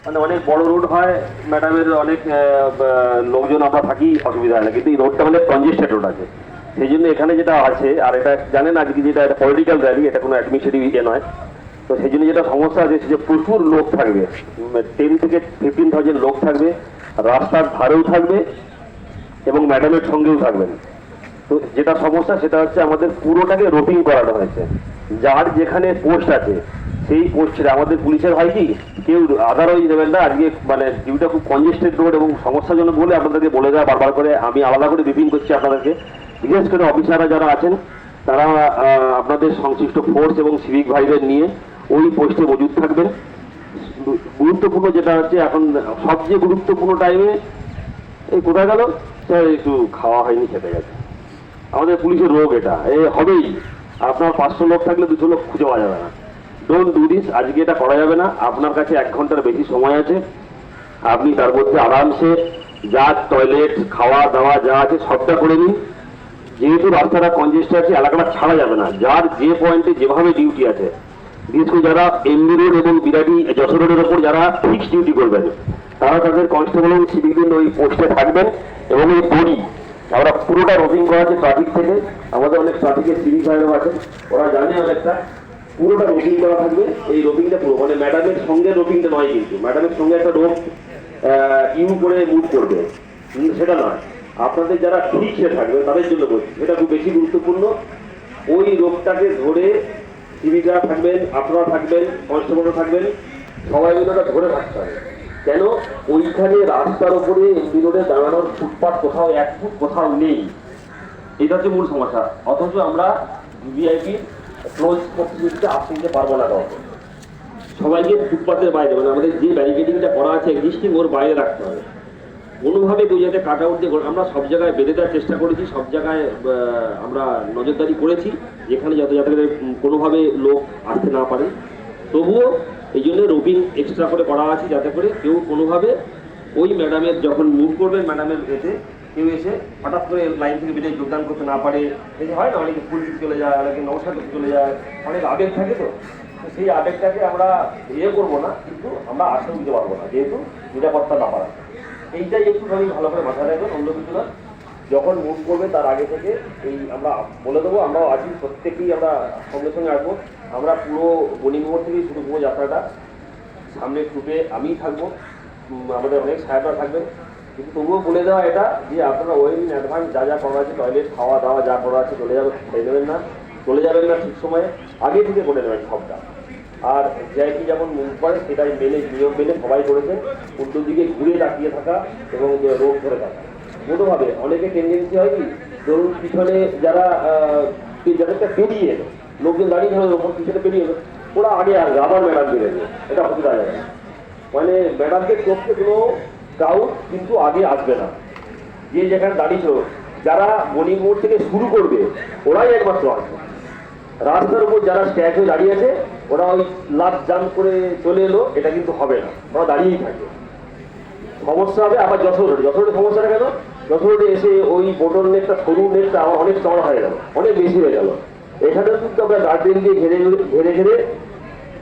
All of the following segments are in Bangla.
মানে অনেক বড় রোড হয় ম্যাডামের, অনেক লোকজন আমরা থাকি, অসুবিধা হয় না, কিন্তু এই রোডটা মানে কনজেস্টেড রোড আছে। সেই জন্য এখানে যেটা আছে, আর এটা জানেন আজকে যেটা এটা পলিটিক্যাল র্যালি, এটা কোনো অ্যাডমিনিস্ট্রেটিভ ইয়ে নয়। তো সেই জন্য যেটা সমস্যা আছে যে প্রচুর লোক থাকবে, 10 থেকে 15,000 লোক থাকবে, রাস্তার ধারেও থাকবে এবং ম্যাডামের সঙ্গেও থাকবেন। তো যেটা সমস্যা সেটা হচ্ছে আমাদের পুরোটাকে রোপিং করানো হয়েছে। যার যেখানে পোস্ট আছে সেই পোস্টে আমাদের পুলিশের হয় কি কেউ আদারওয়াইজ দেবেন না। আজকে মানে ডিউটা খুব কনজেস্টেড রোড এবং সমস্যাজনক বলে আপনাদেরকে বলে দেওয়া বারবার করে, আমি আলাদা করে ব্রিফিং করছি আপনাদেরকে। বিশেষ করে অফিসাররা যারা আছেন তারা আপনাদের সংশ্লিষ্ট ফোর্স এবং সিভিক ভাইদের নিয়ে ওই পোস্টে মজুদ থাকবেন। গুরুত্বপূর্ণ যেটা হচ্ছে এখন সবচেয়ে গুরুত্বপূর্ণ টাইমে এই কোথায় গেল স্যার, একটু খাওয়া হয়নি, খেতে গেছে। আমাদের পুলিশের রোগ এটা, হবেই। আপনার 500 লোক থাকলে 200 লোক খুঁজে পাওয়া যাবে না। ডোন্ট ডু দিস, আজকে এটা করা যাবে না। আপনার কাছে 1 ঘন্টার বেশি সময় আছে, আপনি তার মধ্যে আরামসে যা টয়লেট খাওয়া দাওয়া যা আছে সবটা করে নিন। যেহেতু রাস্তাটা কনজেস্টেড আছে, এলাকাটা ছাড়া যাবে না। যার যে পয়েন্টে যেভাবে ডিউটি আছে, বিশেষ করে যারা এমবি রোড এবং বিরাটি যশোর রোডের ওপর যারা ফিক্সড ডিউটি করবেন, তারা তাদের কনস্টেবল এবং সিভিকদের ওই পোস্টে থাকবেন। এবং এই বডি আমরা পুরোটা রোপিং করা আছে ট্রাফিক থেকে, আমাদের অনেক ট্রাফিকের সিভিক ভাইরাও আছে, ওরা জানে অনেকটা। পুরোটা রোপিং করা থাকবে। এই রোপিংটা পুরো মানে ম্যাডামের সঙ্গে রোপিংটা নয়, কিন্তু ম্যাডামের সঙ্গে একটা রোপ ইউ করে মুভ করবে সেটা নয়। আপনাদের যারা ফিক্সে থাকবে তাদের জন্য বলছি, সেটা খুব বেশি গুরুত্বপূর্ণ। ওই রোপটাকে ধরে সিভিকরা থাকবেন, আপনারা থাকবেন, কনস্টেবলরা থাকবেন, সবাই মিলে ওটা ধরে থাকতে হবে। কেন ওইখানে রাস্তার উপরে এমবি রোডে দাঁড়ানোর ফুটপাথ কোথাও 1 ফুট কোথাও নেই, এটা হচ্ছে মূল সমস্যা। অথচ আমরা ভিভিআইপি ক্লোজ করতে আসতে দিতে পারবো না। কাউকে সবাইকে ফুটপাথের বাইরে মানে আমাদের যে ব্যারিকেডিংটা করা আছে এক্সিস্টিং ওর বাইরে রাখতে হবে। কোনোভাবে দুই জায়গায় কাট আউট দিয়ে আমরা সব জায়গায় বেঁধে দেওয়ার চেষ্টা করেছি, সব জায়গায় আমরা নজরদারি করেছি, যেখানে যাতে কোনোভাবে লোক আসতে না পারে। তবুও এই জন্য রোপিং এক্সট্রা করে করা আছে, যাতে করে কেউ কোনোভাবে ওই ম্যাডামের যখন মুভ করবেন ম্যাডামের এতে কেউ এসে হঠাৎ করে লাইন থেকে বেরিয়ে যোগদান করতে না পারে। এই যে হয় না, অনেকে ফুল দিতে চলে যায়, অনেকে নমস্কার করতে চলে যায়, অনেক আবেগ থাকে। তো সেই আবেগটাকে আমরা ইয়ে করবো না, কিন্তু আমরা আশ্রয় দিতে পারবো না, যেহেতু নিরাপত্তা না পারা। এইটাই একটুখানি ভালো করে মাথায় রাখবেন, অন্য কিছু না। যখন মুভ করবে তার আগে থেকে এই আমরা বলে দেবো, আমরাও আছি, প্রত্যেকেই আমরা সঙ্গে সঙ্গে আসবো। আমরা পুরো বনি মোড় থেকেই শুরু করবো যাত্রাটা। সামনে ট্রুপে আমিই থাকবো, আমাদের অনেক সাহেবরা থাকবেন। কিন্তু তবুও বলে দেওয়া এটা যে আপনারা ওয়েল ইন অ্যাডভান্স যা যা করা আছে, টয়লেট খাওয়া দাওয়া যা করা আছে চলে যাবেন না ঠিক সময়ে, আগে থেকে করে নেবেন সবটা। আর জ্যাকি যেমন মুভ করে সেটাই মেনে, নিয়ম মেনে সবাই করেছেন। উল্টো দিকে ঘুরে তাকিয়ে থাকা এবং রোগ ধরে থাকা কোনোভাবে। অনেকে টেন্ডেন্সি হয় কি, ধরুন পিছনে যাদেরটা বেরিয়ে এলো, লোকজন দাঁড়িয়ে ধরে ওপর পিছনে বেরিয়ে এলো, ওরা আগে আসবে, আবার ম্যাডাম বেরিয়ে যাবে, এটা হতে যাবে না। মানে ম্যাডামদের চোখে কোনো ক্রাউড কিন্তু আগে আসবে না। যে যেখানে দাঁড়িয়েছিল, যারা বনি মোড় থেকে শুরু করবে ওরাই একমাত্র আসবে। রাস্তার উপর যারা স্ট্যাচ হয়ে দাঁড়িয়ে আছে ওরা ওই লাস্ট জাম্প করে চলে এলো, এটা কিন্তু হবে না, ওরা দাঁড়িয়েই থাকবে। সমস্যা হবে আবার যশোরের সমস্যাটা কেন, যশোরে এসে ওই বোটল নেটটা সরু নেটটা আমার অনেক চড়া হয়ে গেল, অনেক বেশি হয়ে গেল। এখানেও কিন্তু আমরা গার্ডরেল দিয়ে ঘেরে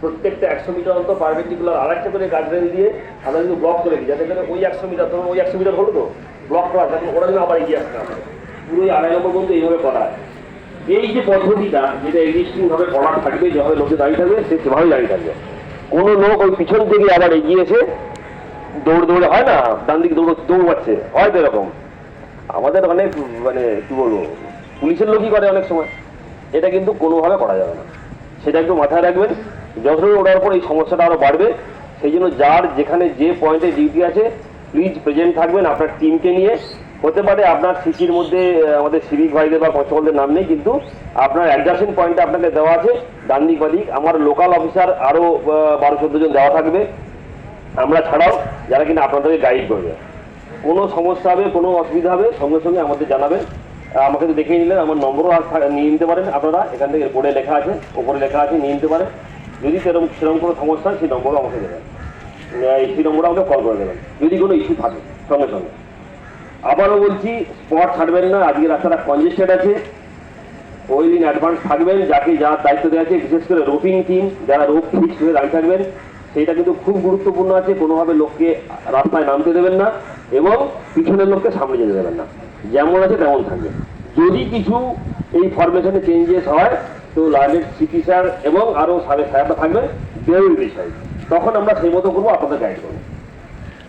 প্রত্যেকটা 100 মিটার অন্তর পারপেন্ডিকুলার আর একটা করে গার্ডরেল দিয়ে আমরা কিন্তু ব্লক করে দিই, যাতে করে ওই 100 মিটার, ধরুন ওই 100 মিটার হলো তো ব্লক করা, যাতে ওরা যেন আবার এগিয়ে আসতে হবে। পুরোই 2.5 নম্বর পর্যন্ত এইভাবে করা হয়। এই যে পদ্ধতিটা যেটা এক্সিস্টিং ভাবে করা থাকবে, যেভাবে লোকে দাঁড়িয়ে থাকবে সে সেভাবেই দাঁড়িয়ে থাকবে। কোনো লোক ওই পিছন থেকে আবার এগিয়ে এসে দৌড়ে হয় না, ডান দিকে দৌড়াচ্ছে, হয়তো এরকম আমাদের অনেক মানে কি বলবো পুলিশের লোকই করে অনেক সময়। এটা কিন্তু কোনোভাবে করা যাবে না, সেটা একটু মাথায় রাখবেন। যশোরে ওঠার পর এই সমস্যাটা আরো বাড়বে। সেই জন্য যার যেখানে যে পয়েন্টে ডিউটি আছে প্লিজ প্রেজেন্ট থাকবেন আপনার টিমকে নিয়ে। হতে পারে আপনার সিসির মধ্যে আমাদের সিভিক ভাইদের বা কনস্টেবলদের নাম নেই, কিন্তু আপনার অ্যাডজাস্টিং পয়েন্টে আপনাকে দেওয়া আছে ডান দিক বা দিক। আমার লোকাল অফিসার আরও 12-14 জন দেওয়া থাকবে আমরা ছাড়াও, যারা কিনা আপনাদেরকে গাইড করবে। কোনো সমস্যা হবে, কোনো অসুবিধা হবে সঙ্গে সঙ্গে আমাদের জানাবেন। আমাকে তো দেখেই নিলেন, আমার নম্বরও নিয়ে নিতে পারেন আপনারা, এখান থেকে বোর্ডে লেখা আছে, ওপরে লেখা আছে, নিয়ে নিতে পারেন। যদি সেরকম কোনো সমস্যা হয় সেই নম্বরও আমাকে দেবেন, সেই নম্বরে আমাকে কল করে দেবেন যদি কোনো ইস্যু থাকে সঙ্গে সঙ্গে। আবারও বলছি, স্পট ছাড়বেন না। আজকে রাস্তাটা কনজেস্টেড আছে, ওই দিন অ্যাডভান্স থাকবেন। যাকে যার দায়িত্ব দেওয়া আছে, বিশেষ করে রোপিং টিম যারা রোপ ফিক্সড হয়ে দাঁড়িয়ে থাকবেন, সেইটা কিন্তু খুব গুরুত্বপূর্ণ আছে। কোনোভাবে লোককে রাস্তায় নামতে দেবেন না এবং পিছনের লোককে সামনে যেতে দেবেন না, যেমন আছে তেমন থাকবে। যদি কিছু এই ফরমেশনে চেঞ্জেস হয় তো লাইনের সিপি স্যার এবং আরও স্যারটা থাকবে দেওয়ার বিষয়, তখন আমরা সেই মতো করবো, আপনাদের গাইড করবো।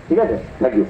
ঠিক আছে, থ্যাংক ইউ।